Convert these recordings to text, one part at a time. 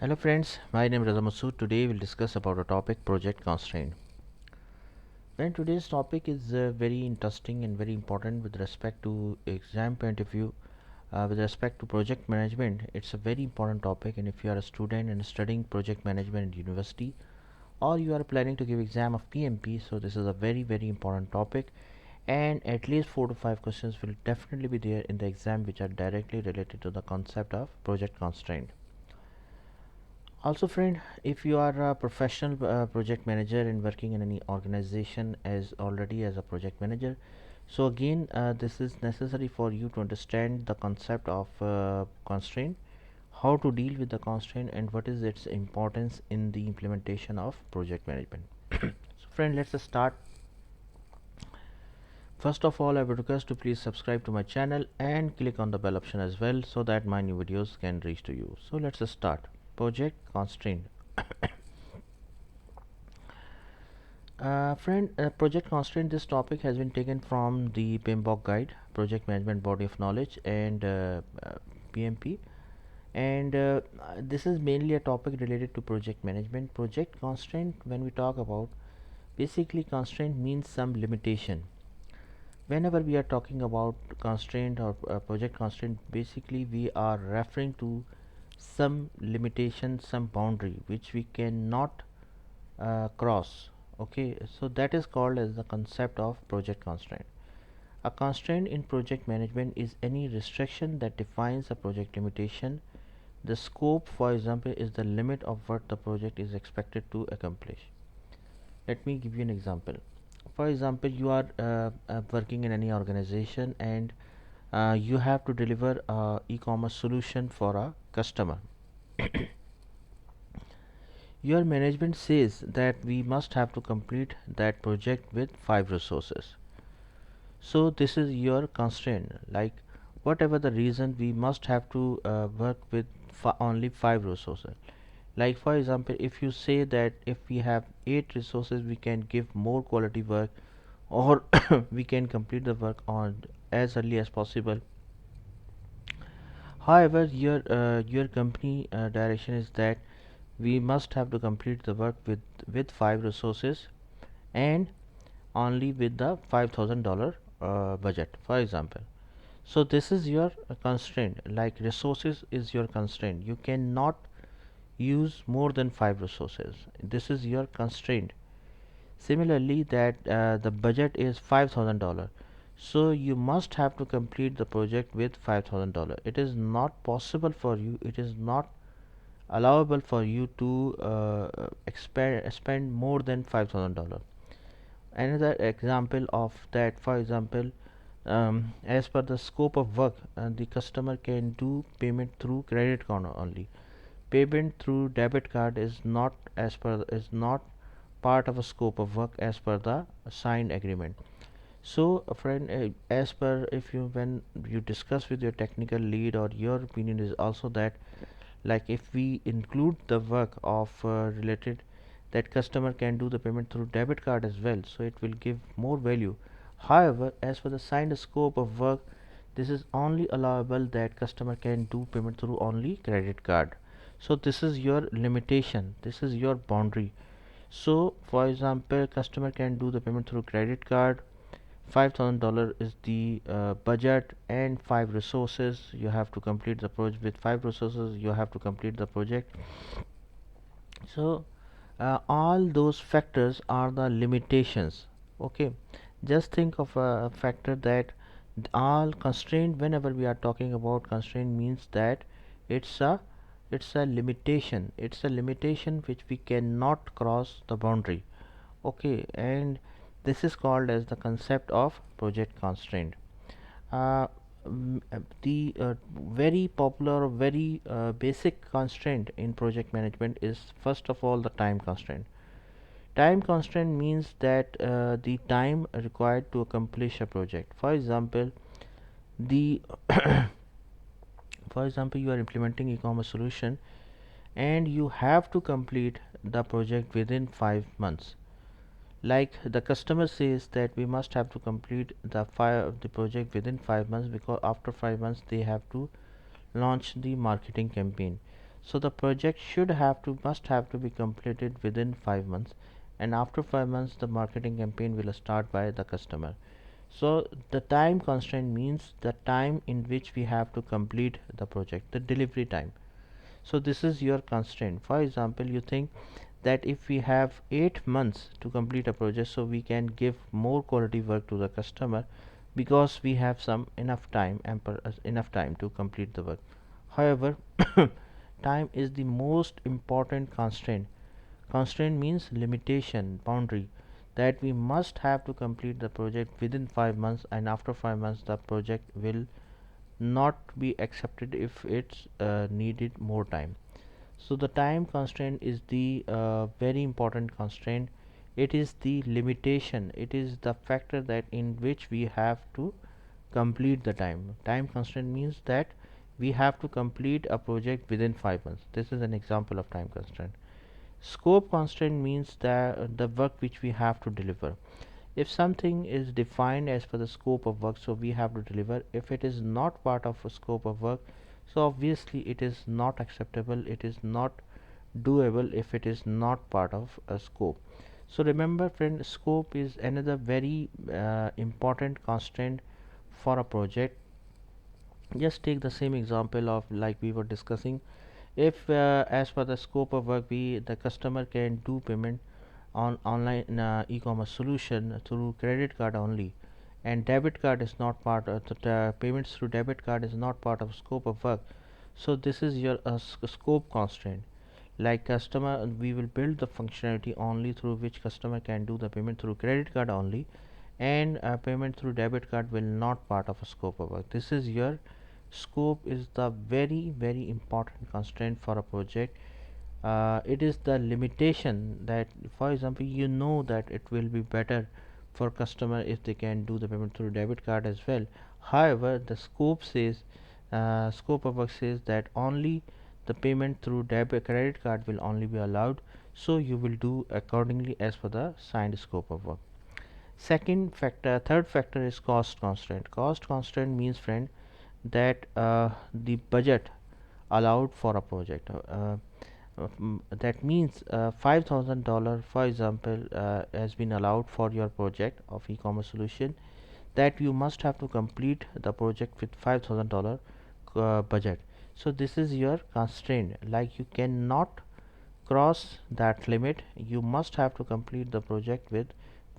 Hello friends, my name is Raza Masood. Today we'll discuss about a topic project constraint. When today's topic is very interesting and very important with respect to exam point of view, with respect to project management, it's a very important topic. And if you are a student and studying project management at university, or you are planning to give exam of PMP, so this is a very important topic. And at least 4 to 5 questions will definitely be there in the exam which are directly related to the concept of project constraint. Also friend, if you are a professional project manager and working in any organization as already as a project manager, so again this is necessary for you to understand the concept of constraint, how to deal with the constraint, and what is its importance in the implementation of project management. So friend, let's start. First of all, I would request to please subscribe to my channel and click on the bell option as well so that my new videos can reach to you. So let's start. Project constraint. Project constraint, this topic has been taken from the PMBOK guide, Project Management Body of Knowledge, and PMP. And this is mainly a topic related to project management. Project constraint, when we talk about, basically constraint means some limitation. Whenever we are talking about constraint or project constraint, basically we are referring to some limitation, some boundary which we cannot cross. Okay, so that is called as the concept of project constraint. A constraint in project management is any restriction that defines a project limitation. The scope, for example, is the limit of what the project is expected to accomplish. Let me give you an example. For example, you are working in any organization, and you have to deliver a e-commerce solution for a customer. Your management says that we must have to complete that project with 5 resources. So this is your constraint, like whatever the reason, we must have to work with only 5 resources. Like for example, if you say that if we have 8 resources, we can give more quality work, or we can complete the work on as early as possible. However, your company direction is that we must have to complete the work with 5 resources, and only with the $5,000 budget, for example. So this is your constraint, like resources is your constraint. You cannot use more than 5 resources. This is your constraint. Similarly, that the budget is $5,000, so you must have to complete the project with $5,000. It is not possible for you, it is not allowable for you to spend more than $5,000. Another example of that, for example, as per the scope of work, the customer can do payment through credit card only. Payment through debit card is not part of a scope of work as per the signed agreement. So friend, as per, if you when you discuss with your technical lead, or your opinion is also that, like if we include the work of related, that customer can do the payment through debit card as well, so it will give more value. However, as per the signed scope of work, this is only allowable that customer can do payment through only credit card. So this is your limitation, this is your boundary. So for example, customer can do the payment through credit card, $5,000 is the budget, and 5 resources. You have to complete the project with 5 resources, you have to complete the project. So all those factors are the limitations. Okay, just think of a factor that all constraint, whenever we are talking about constraint, means that it's a limitation, it's a limitation which we cannot cross the boundary. Okay, and this is called as the concept of project constraint. uh, the very popular, very basic constraint in project management is first of all the time constraint. Time constraint means that the time required to accomplish a project. For example, the for example, you are implementing e-commerce solution, and you have to complete the project within 5 months. Like the customer says that we must have to complete the project within 5 months, because after 5 months they have to launch the marketing campaign. So the project must have to be completed within 5 months, and after 5 months the marketing campaign will start by the customer. So the time constraint means the time in which we have to complete the project, the delivery time. So this is your constraint. For example, you think that if we have 8 months to complete a project, so we can give more quality work to the customer because we have some enough time to complete the work. However, time is the most important constraint. Constraint means limitation, boundary, that we must have to complete the project within 5 months, and after 5 months the project will not be accepted if it's needed more time. So the time constraint is the very important constraint. It is the limitation, it is the factor that in which we have to complete the time. Time constraint means that we have to complete a project within 5 months. This is an example of time constraint. Scope constraint means the work which we have to deliver. If something is defined as per the scope of work, so we have to deliver. If it is not part of a scope of work, so obviously it is not acceptable, it is not doable if it is not part of a scope. So remember friend, scope is another very important constraint for a project. Just take the same example of like we were discussing. If as per the scope of work, the customer can do payment on online e-commerce solution through credit card only, and debit card is not part of the payments through debit card is not part of scope of work. So this is your scope constraint. Like customer, we will build the functionality only through which customer can do the payment through credit card only, and payment through debit card will not part of a scope of work. This is your scope, is the very important constraint for a project. It is the limitation that, for example, you know that it will be better for customer if they can do the payment through debit card as well. However, the scope of work says that only the payment through debit credit card will only be allowed, so you will do accordingly as per the signed scope of work. Third factor is cost constraint. Cost constraint means friend that the budget allowed for a project. That means $5,000, for example, has been allowed for your project of e-commerce solution, that you must have to complete the project with $5,000 budget. So this is your constraint, like you cannot cross that limit. You must have to complete the project with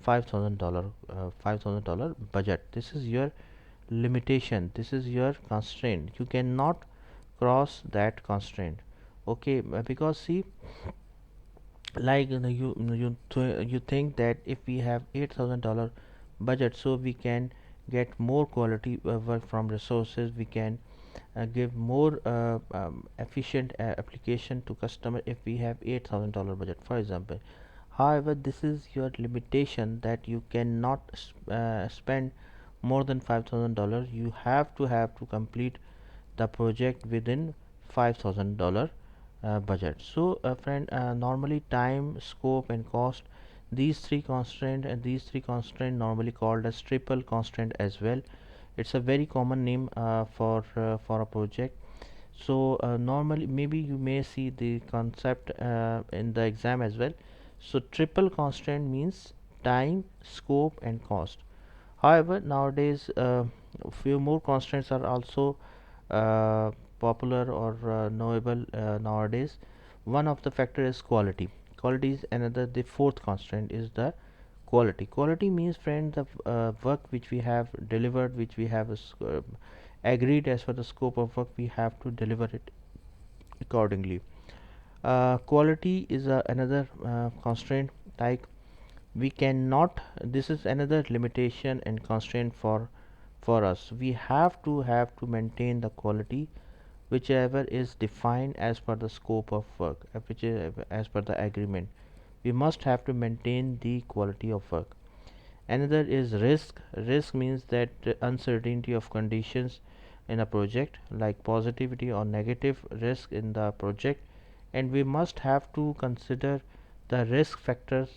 $5,000 budget. This is your limitation, this is your constraint. You cannot cross that constraint. Okay, because see, like you think that if we have $8,000 budget, so we can get more quality work from resources, we can give more efficient application to customer if we have $8,000 budget, for example. However, this is your limitation, that you cannot spend more than $5,000. You have to complete the project within $5,000 budget. So friend, normally time, scope and cost, these three constraint normally called as triple constraint as well. It's a very common name for a project. So normally maybe you may see the concept in the exam as well. So triple constraint means time, scope and cost. However, nowadays few more constraints are also uh, popular or knowable nowadays. One of the factor is quality. Quality is another. The fourth constraint is the quality. Quality means friend, the work which we have delivered, which we have agreed as per the scope of work, we have to deliver it accordingly. Quality is another constraint. Like we cannot, this is another limitation and constraint for us. We have to maintain the quality whichever is defined as per the scope of work, which is as per the agreement. We must have to maintain the quality of work. Another is risk. Risk means that uncertainty of conditions in a project, like positivity or negative risk in the project, and we must have to consider the risk factors.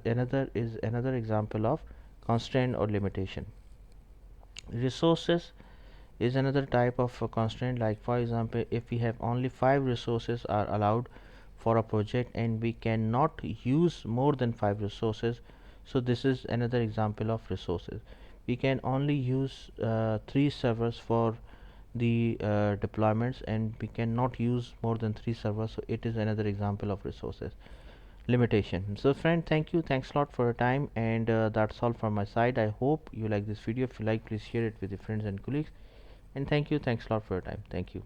Another example of constraint or limitation. Resources is another type of a constraint. Like for example, if we have only 5 resources are allowed for a project and we cannot use more than 5 resources, so this is another example of resources. We can only use 3 servers for the deployments, and we cannot use more than 3 servers, so it is another example of resources limitation. So friend, thank you, thanks a lot for your time, and that's all from my side. I hope you like this video. If you like, please share it with your friends and colleagues, and thank you, thanks a lot for your time. Thank you.